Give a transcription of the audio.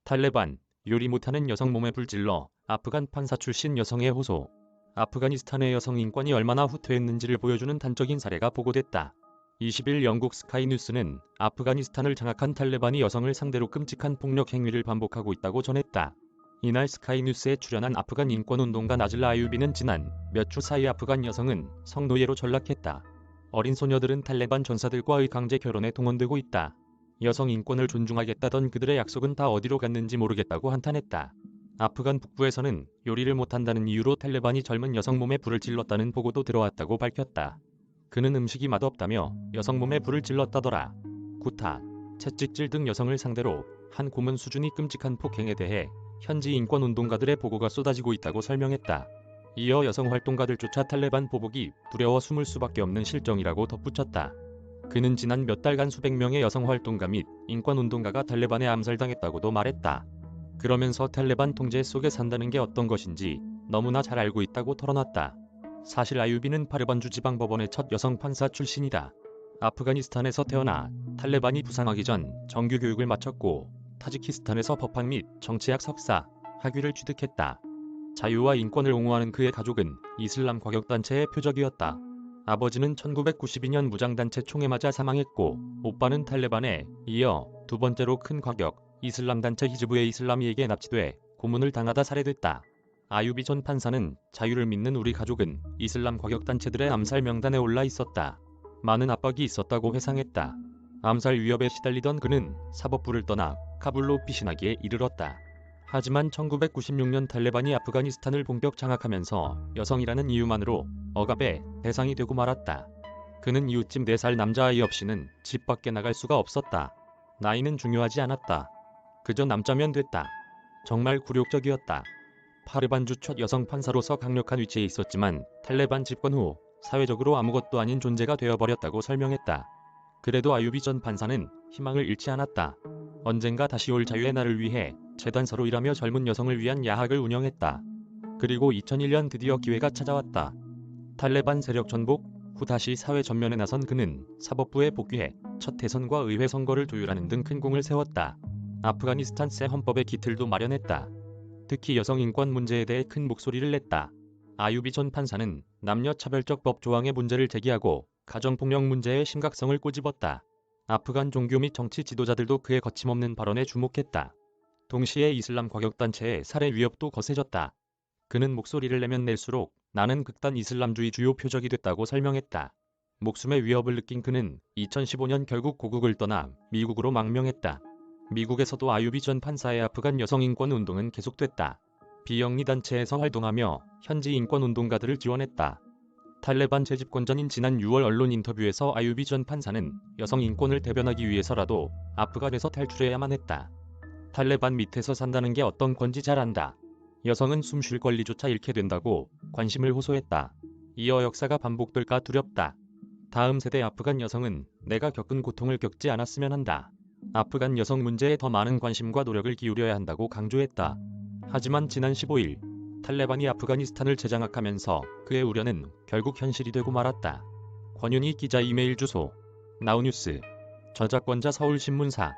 탈레반, 요리 못하는 여성 몸에 불질러 아프간 판사 출신 여성의 호소. 아프가니스탄의 여성 인권이 얼마나 후퇴했는지를 보여주는 단적인 사례가 보고됐다. 20일 영국 스카이뉴스는 아프가니스탄을 장악한 탈레반이 여성을 상대로 끔찍한 폭력 행위를 반복하고 있다고 전했다. 이날 스카이뉴스에 출연한 아프간 인권운동가 나즐라 아유비는 지난 몇 주 사이 아프간 여성은 성노예로 전락했다. 어린 소녀들은 탈레반 전사들과의 강제 결혼에 동원되고 있다. 여성 인권을 존중하겠다던 그들의 약속은 다 어디로 갔는지 모르겠다고 한탄했다. 아프간 북부에서는 요리를 못한다는 이유로 탈레반이 젊은 여성 몸에 불을 질렀다는 보고도 들어왔다고 밝혔다. 그는 음식이 맛없다며 여성 몸에 불을 질렀다더라. 구타, 채찍질 등 여성을 상대로 한 고문 수준이 끔찍한 폭행에 대해 현지 인권운동가들의 보고가 쏟아지고 있다고 설명했다. 이어 여성 활동가들조차 탈레반 보복이 두려워 숨을 수밖에 없는 실정이라고 덧붙였다. 그는 지난 몇 달간 수백 명의 여성 활동가 및 인권운동가가 탈레반에 암살당했다고도 말했다. 그러면서 탈레반 통제 속에 산다는 게 어떤 것인지 너무나 잘 알고 있다고 털어놨다. 사실 아유비는 파르반주 지방법원의 첫 여성 판사 출신이다. 아프가니스탄에서 태어나 탈레반이 부상하기 전 정규 교육을 마쳤고 타지키스탄에서 법학 및 정치학 석사, 학위를 취득했다. 자유와 인권을 옹호하는 그의 가족은 이슬람 과격단체의 표적이었다. 아버지는 1992년 무장단체 총에 맞아 사망했고 오빠는 탈레반에 이어 두 번째로 큰 과격 이슬람 단체 히즈부의 이슬람이에게 납치돼 고문을 당하다 살해됐다. 아유비 전 판사는 자유를 믿는 우리 가족은 이슬람 과격단체들의 암살 명단에 올라 있었다. 많은 압박이 있었다고 회상했다. 암살 위협에 시달리던 그는 사법부를 떠나 카불로 피신하기에 이르렀다. 하지만 1996년 탈레반이 아프가니스탄을 본격 장악하면서 여성이라는 이유만으로 억압의 대상이 되고 말았다. 그는 이웃집 4살 남자아이 없이는 집 밖에 나갈 수가 없었다. 나이는 중요하지 않았다. 그저 남자면 됐다. 정말 굴욕적이었다. 파르반주 첫 여성 판사로서 강력한 위치에 있었지만 탈레반 집권 후 사회적으로 아무것도 아닌 존재가 되어버렸다고 설명했다. 그래도 아유비 전 판사는 희망을 잃지 않았다. 언젠가 다시 올 자유의 날을 위해 재단서로 일하며 젊은 여성을 위한 야학을 운영했다. 그리고 2001년 드디어 기회가 찾아왔다. 탈레반 세력 전복 후 다시 사회 전면에 나선 그는 사법부에 복귀해 첫 대선과 의회 선거를 조율하는 등 큰 공을 세웠다. 아프가니스탄 새 헌법의 기틀도 마련했다. 특히 여성 인권 문제에 대해 큰 목소리를 냈다. 아유비 전 판사는 남녀차별적 법 조항의 문제를 제기하고 가정폭력 문제의 심각성을 꼬집었다. 아프간 종교 및 정치 지도자들도 그의 거침없는 발언에 주목했다. 동시에 이슬람 과격단체의 살해 위협도 거세졌다. 그는 목소리를 내면 낼수록 나는 극단 이슬람주의 주요 표적이 됐다고 설명했다. 목숨의 위협을 느낀 그는 2015년 결국 고국을 떠나 미국으로 망명했다. 미국에서도 아유비 전 판사의 아프간 여성 인권 운동은 계속됐다. 비영리 단체에서 활동하며 현지 인권 운동가들을 지원했다. 탈레반 재집권 전인 지난 6월 언론 인터뷰에서 아유비 전 판사는 여성 인권을 대변하기 위해서라도 아프간에서 탈출해야만 했다. 탈레반 밑에서 산다는 게 어떤 건지 잘 안다. 여성은 숨 쉴 권리조차 잃게 된다고 관심을 호소했다. 이어 역사가 반복될까 두렵다. 다음 세대 아프간 여성은 내가 겪은 고통을 겪지 않았으면 한다. 아프간 여성 문제에 더 많은 관심과 노력을 기울여야 한다고 강조했다. 하지만 지난 15일 탈레반이 아프가니스탄을 재장악하면서 그의 우려는 결국 현실이 되고 말았다. 권윤희 기자 이메일 주소 나우뉴스 저작권자 서울신문사